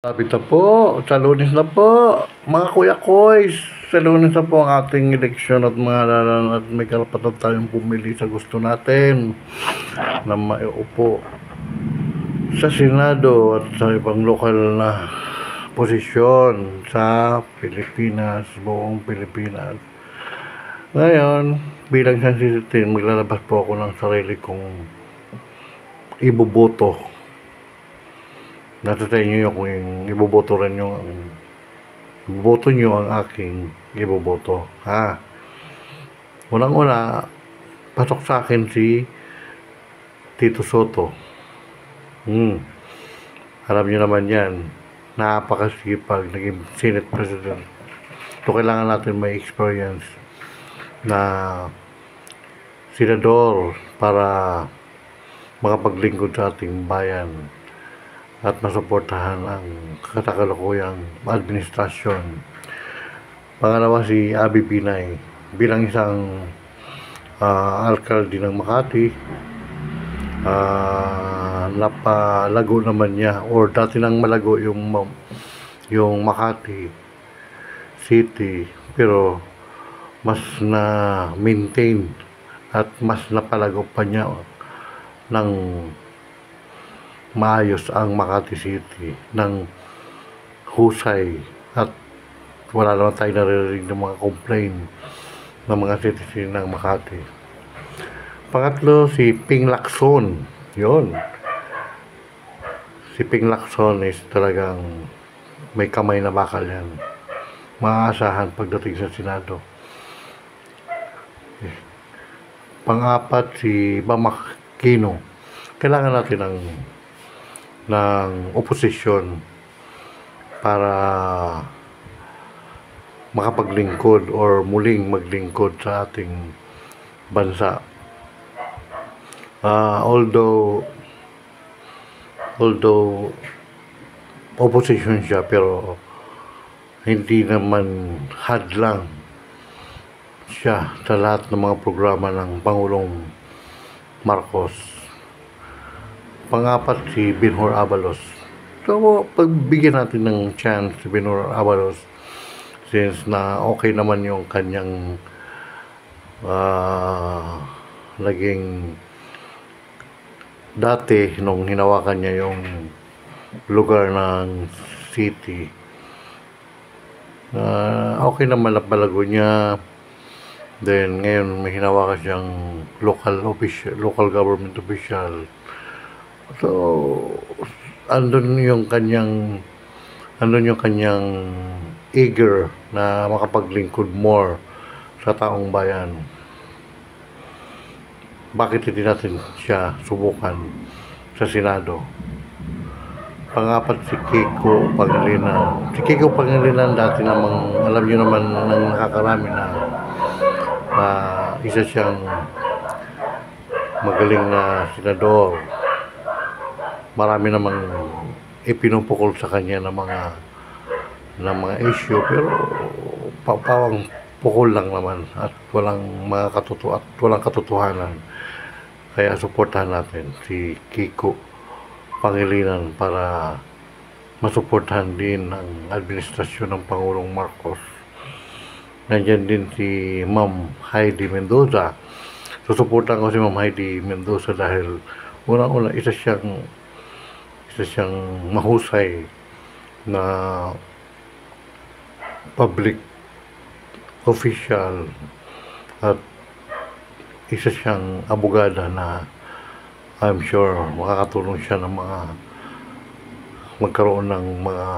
Lapit na po, sa Lunes na po, mga kuya koys, sa Lunes na po ang ating eleksyon at mga lalan at may karapatan tayong pumili sa gusto natin na maiupo sa Senado at sa ibang lokal na posisyon sa Pilipinas, buong Pilipinas. Ngayon, bilang isang citizen, maglalabas po ako ng sarili kong iboboto. Nasa sa inyo kung iboboto rin yung iboboto nyo ang aking iboboto. Unang-una, pasok sa akin si Tito Soto. Alam nyo naman yan, napakasipag, naging Senate President. So, kailangan natin may experience na senador para makapaglingkod sa ating bayan at masuportahan ang kasakalukuyang administrasyon. Pangalawa, si Abby Binay bilang isang alkalde ng Makati. Napalago naman niya, or dati nang malago yung Makati City, pero mas na maintain at mas napalago pa niya ng maayos ang Makati City ng husay, at wala naman tayo naririnig ng mga complaint ng mga citizen ng Makati. Pangatlo, si Ping Lacson. Yun, si Ping Lacson is talagang may kamay na bakal yan, maaasahan pagdating sa Senado. Pang-apat, si Bam Aquino. Kailangan natin ng oposisyon para makapaglingkod or muling maglingkod sa ating bansa. Although opposition siya, pero hindi naman hadlang siya sa lahat ng mga programa ng Pangulong Marcos. Pangapat, si Benhur Abalos. So, pagbigyan natin ng chance si Benhur Abalos, since na okay naman yung kanyang naging dati nung hinawakan niya yung lugar ng city. Okay naman na palago niya. Then ngayon may hinawakan siyang local government official. So, andun yung kanyang eager na makapaglingkod more sa taong bayan. Bakit hindi natin siya subukan sa Senado? Pangapat, si Kiko Pangilinan. Si Kiko Pangilinan dati namang, alam nyo naman, nang nakakarami na isa siyang magaling na senador. Marami namang ipinupukol sa kanya ng mga issue, pero pawang pukol lang naman at walang katotohanan. Kaya suportahan natin si Kiko Pangilinan para masuportahan din ang administrasyon ng Pangulong Marcos. Nandiyan din si Ma'am Heidi Mendoza. Susuportahan ko si Ma'am Heidi Mendoza dahil unang-una, isa siyang mahusay na public official at isa siyang abogada na I'm sure makakatulong siya ng magkaroon ng mga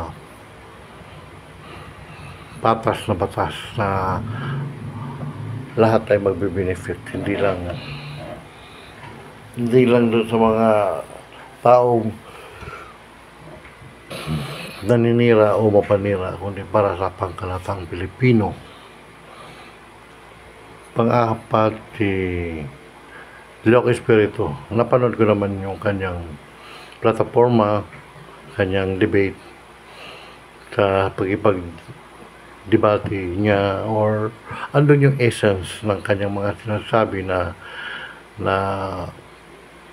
patas na batas na lahat ay magbe-benefit, hindi lang doon sa mga taong naninira o mapanira, kundi para sa pangkalatang Pilipino. Pang-apat, si Leoc Espiritu. Napanood ko naman yung kanyang plataforma, kanyang debate sa pagkipag-debate niya, or andun yung essence ng kanyang mga sinasabi na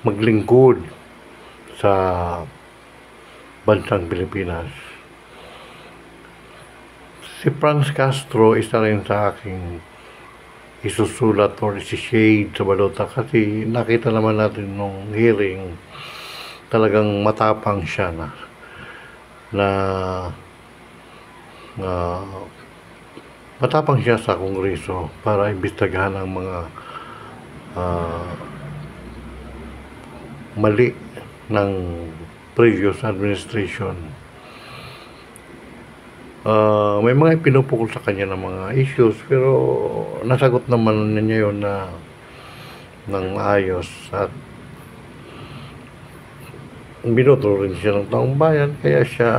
maglingkod sa bansang Pilipinas. Si Franz Castro, isa rin sa aking isusulat or isi-shade sa balota kasi nakita naman natin nung hearing talagang matapang siya na matapang siya sa Kongreso para imbestigahan ang mga mali ng previous administration. May mga ipinupukol sa kanya ng mga issues pero nasagot naman niya yun na ng maayos at binoto rin siya ng taong bayan kaya siya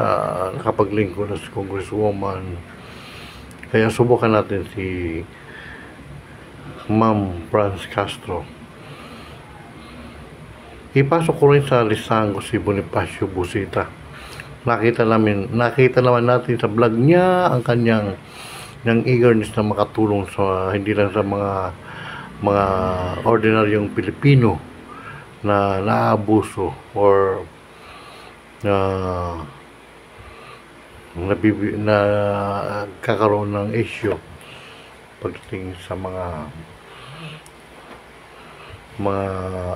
nakapaglingkod as congresswoman. Kaya subukan natin si Ma'am Franz Castro. Ipasok ko rin sa listahan ko si Bonifacio Busita. Nakita naman natin sa vlog niya ang kanyang eagerness na makatulong sa hindi lang sa mga ordinaryong Pilipino na naabuso or kakaroon ng issue pagdating sa mga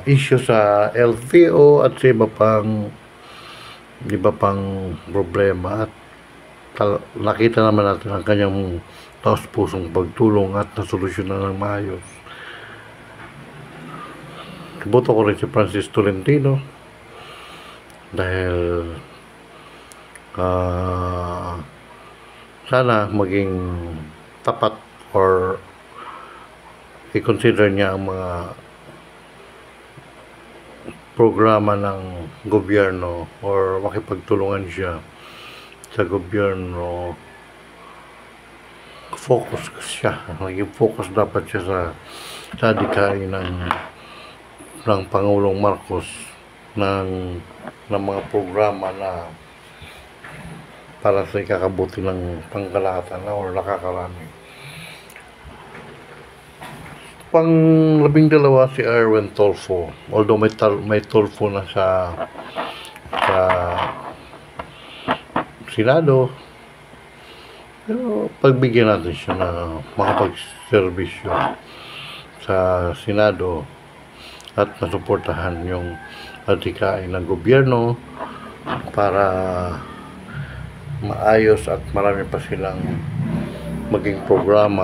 issue sa LTO at sa iba pang problema at nakita naman natin ang kanyang taos-pusong pagtulong at nasolusyonan ng maayos. Boto ko rin si Francis Tolentino dahil sana maging tapat or i-consider niya ang mga programa ng gobyerno or makipagtulungan siya sa gobyerno. Focus siya, maging focus dapat siya sa adhikain ng Pangulong Marcos ng mga programa na para sa ikakabuti ng pangkalahatan or nakakarami. Pang-12 si Erwin Tulfo, although may Tulfo na sa Senado, pero pagbigyan natin siya na makapag-servisyo sa Senado at masuportahan yung adhikain ng gobyerno para maayos at marami pa silang maging programa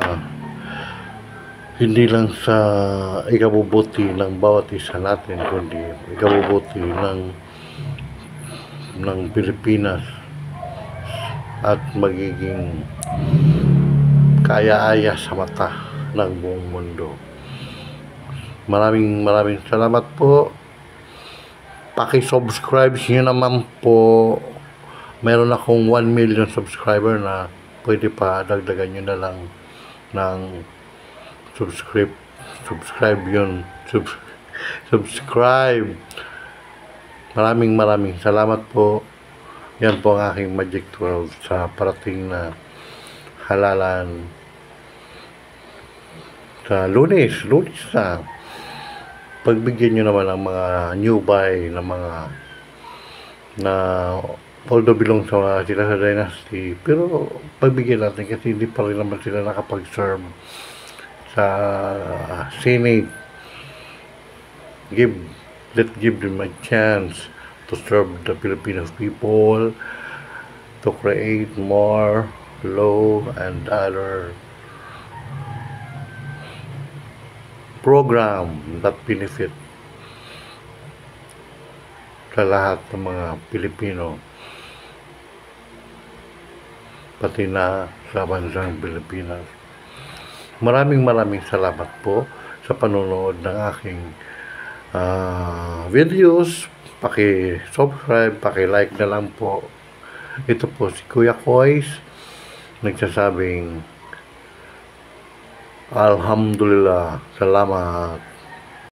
hindi lang sa ikabubuti ng bawat isa natin kundi ikabubuti ng Pilipinas at magiging kaaya-aya sa mata ng buong mundo. Maraming salamat po. Paki-subscribe niyo naman po. Meron akong 1 million subscriber na pwede pa dagdagan nyo na lang ng subscribe yun. Subscribe. Maraming salamat po. Yan po ang aking Magic 12 sa parating na halalan sa Lunes na. Pagbigyan nyo naman ang mga new buy na mga na although belong sila sa dynasty, pero pagbigyan natin kasi hindi pa rin naman sila nakapag-serve sa Senate. Let's give them a chance to serve the Filipino people, to create more law and other program that benefit sa lahat ng mga Pilipino, pati na sa bansang Pilipinas. Maraming salamat po sa panonood ng aking videos. Paki-subscribe, paki-like na lang po. Ito po si Kuya Kois nagsasabing Alhamdulillah, salamat.